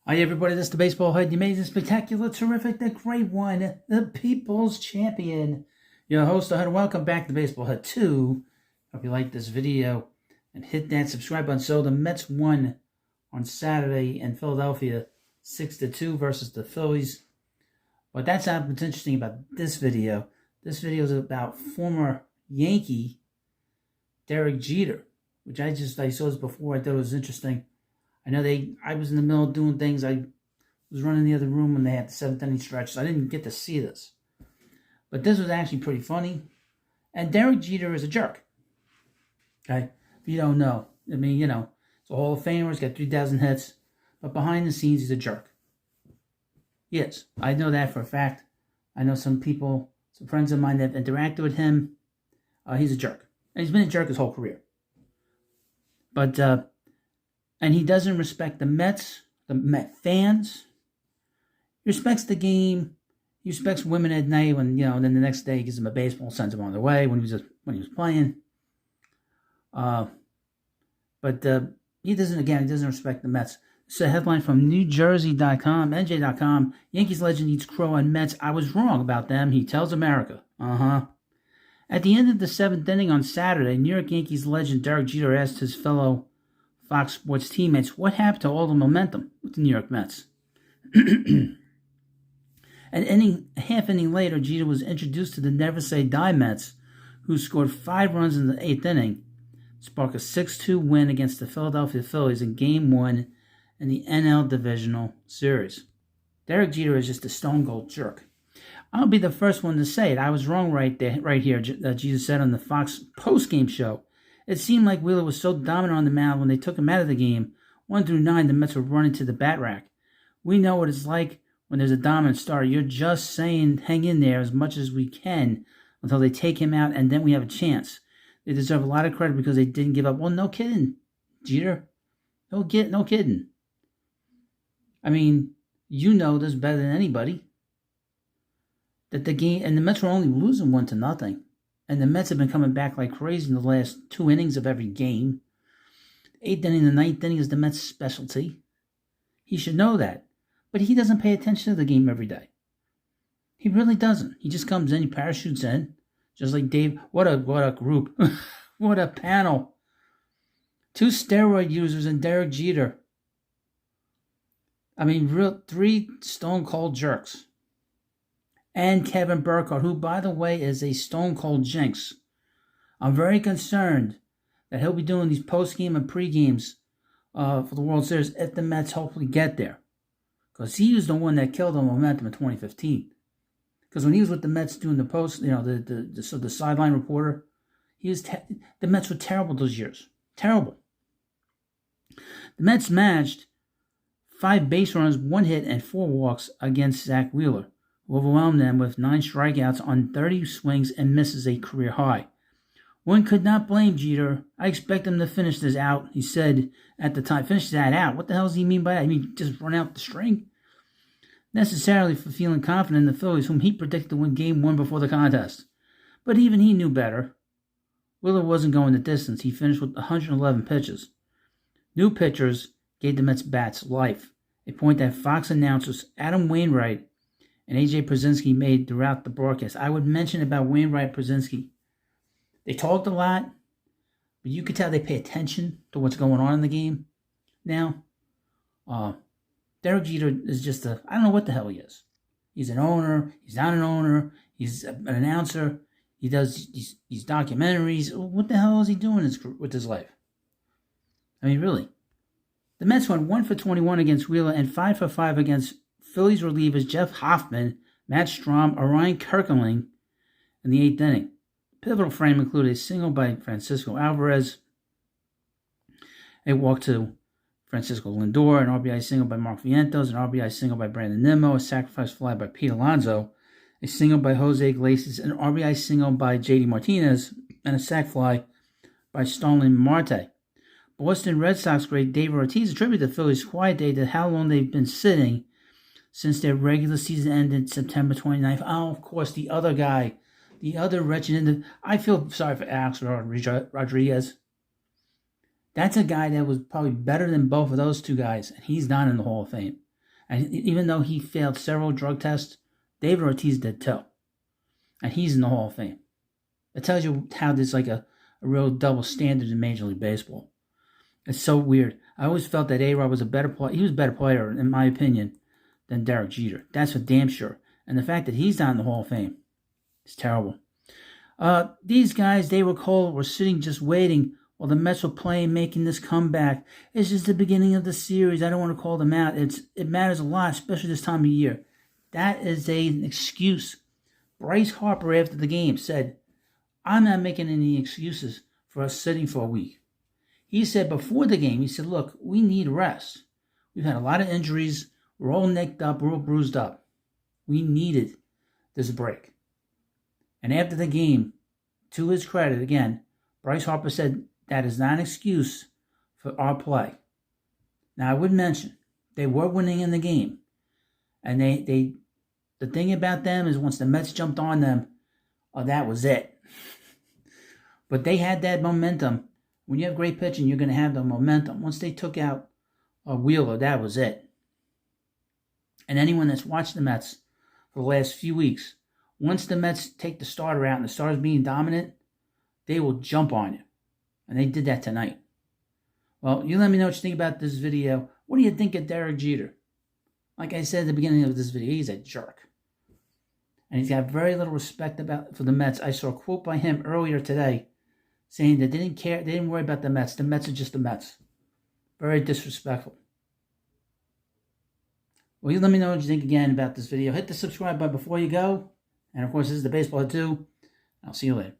Hi, everybody. This is the Baseball Head, the amazing, spectacular, terrific, the great one, the People's Champion. Your host, and welcome back to Baseball Head 2. Hope you like this video and hit that subscribe button. So the Mets won on Saturday in Philadelphia 6-2 versus the Phillies. But that's not what's interesting about this video. This video is about former Yankee Derek Jeter, which I saw this before. I thought it was interesting. I know I was in the middle of doing things. I was running the other room when they had the seventh inning stretch, so I didn't get to see this. But this was actually pretty funny. And Derek Jeter is a jerk. Okay? If you don't know. I mean, he's a Hall of Famer. He's got 3,000 hits. But behind the scenes, he's a jerk. Yes, I know that for a fact. I know some people, some friends of mine that have interacted with him. He's a jerk. And he's been a jerk his whole career. But, and he doesn't respect the Mets, the Met fans. He respects the game. He respects women at night when, then the next day he gives them a baseball, sends them on their way when he was playing. But he doesn't respect the Mets. It's a headline from NewJersey.com, NJ.com. Yankees legend eats crow on Mets. I was wrong about them, he tells America. At the end of the seventh inning on Saturday, New York Yankees legend Derek Jeter asked his fellow Fox Sports teammates what happened to all the momentum with the New York Mets. A half inning later, Jeter was introduced to the Never Say Die Mets, who scored 5 runs in the eighth inning, spark a 6-2 win against the Philadelphia Phillies in Game 1 in the NL Divisional Series. Derek Jeter is just a stone cold jerk. I'll be the first one to say it. I was wrong right here, Jeter said on the Fox post-game show. It seemed like Wheeler was so dominant on the mound when they took him out of the game. 1 through 9, the Mets were running to the bat rack. We know what it's like when there's a dominant starter. You're just saying hang in there as much as we can until they take him out, and then we have a chance. They deserve a lot of credit because they didn't give up. Well, no kidding, Jeter. No kidding. I mean, you know this better than anybody. That the game, and the Mets were only losing 1-0. And the Mets have been coming back like crazy in the last 2 innings of every game. The 8th inning, the 9th inning is the Mets' specialty. He should know that. But he doesn't pay attention to the game every day. He really doesn't. He just comes in, he parachutes in. Just like Dave. What a group. What a panel. 2 steroid users and Derek Jeter. I mean, 3 stone cold jerks. And Kevin Burkhardt, who, by the way, is a stone-cold jinx. I'm very concerned that he'll be doing these post-game and pre-games for the World Series if the Mets hopefully get there. Because he was the one that killed the momentum in 2015. Because when he was with the Mets doing the post, the sideline reporter, the Mets were terrible those years. Terrible. The Mets matched 5 base runs, 1 hit, and 4 walks against Zach Wheeler, who overwhelmed them with 9 strikeouts on 30 swings and misses, a career high. One could not blame Jeter. I expect him to finish this out, he said at the time. Finish that out? What the hell does he mean by that? I mean, just run out the string? Necessarily for feeling confident in the Phillies, whom he predicted to win Game 1 before the contest. But even he knew better. Wheeler wasn't going the distance. He finished with 111 pitches. New pitchers gave the Mets bats life, a point that Fox announcers Adam Wainwright and A.J. Pierzynski made throughout the broadcast. I would mention about Wainwright and Pierzynski. They talked a lot, but you could tell they pay attention to what's going on in the game now. Derek Jeter is just I don't know what the hell he is. He's an owner. He's not an owner. He's an announcer. He does these documentaries. What the hell is he doing with his life? I mean, really. The Mets went 1 for 21 against Wheeler and 5 for 5 against Phillies relievers Jeff Hoffman, Matt Strahm, Orion Kirkling in the 8th inning. The pivotal frame included a single by Francisco Alvarez, a walk to Francisco Lindor, an RBI single by Mark Vientos, an RBI single by Brandon Nimmo, a sacrifice fly by Pete Alonso, a single by Jose Iglesias, an RBI single by JD Martinez, and a sac fly by Starling Marte. Boston Red Sox great Dave Ortiz attributed the Phillies' quiet day to how long they've been sitting since their regular season ended September 29th. Oh, of course, the other guy, the other wretched I feel sorry for Alex Rodriguez. That's a guy that was probably better than both of those two guys, and he's not in the Hall of Fame. And even though he failed several drug tests, David Ortiz did too. And he's in the Hall of Fame. It tells you how there's like a real double standard in Major League Baseball. It's so weird. I always felt that A-Rod was a better player. He was a better player, in my opinion, than Derek Jeter. That's for damn sure. And the fact that he's not in the Hall of Fame is terrible. These guys, they were cold, were sitting just waiting while the Mets were playing, making this comeback. It's just the beginning of the series. I don't want to call them out. It matters a lot, especially this time of year. That is an excuse. Bryce Harper, after the game, said, I'm not making any excuses for us sitting for a week. He said before the game, he said, look, we need rest. We've had a lot of injuries. We're all nicked up. We're all bruised up. We needed this break. And after the game, to his credit, again, Bryce Harper said that is not an excuse for our play. Now, I would mention, they were winning in the game. And the thing about them is once the Mets jumped on them, that was it. But they had that momentum. When you have great pitching, you're going to have the momentum. Once they took out Wheeler, that was it. And anyone that's watched the Mets for the last few weeks, once the Mets take the starter out and the starter's being dominant, they will jump on you. And they did that tonight. Well, you let me know what you think about this video. What do you think of Derek Jeter? Like I said at the beginning of this video, he's a jerk. And he's got very little respect for the Mets. I saw a quote by him earlier today saying that they didn't care, they didn't worry about the Mets. The Mets are just the Mets. Very disrespectful. Well, you let me know what you think again about this video. Hit the subscribe button before you go. And of course, this is the Baseball Head 2. I'll see you later.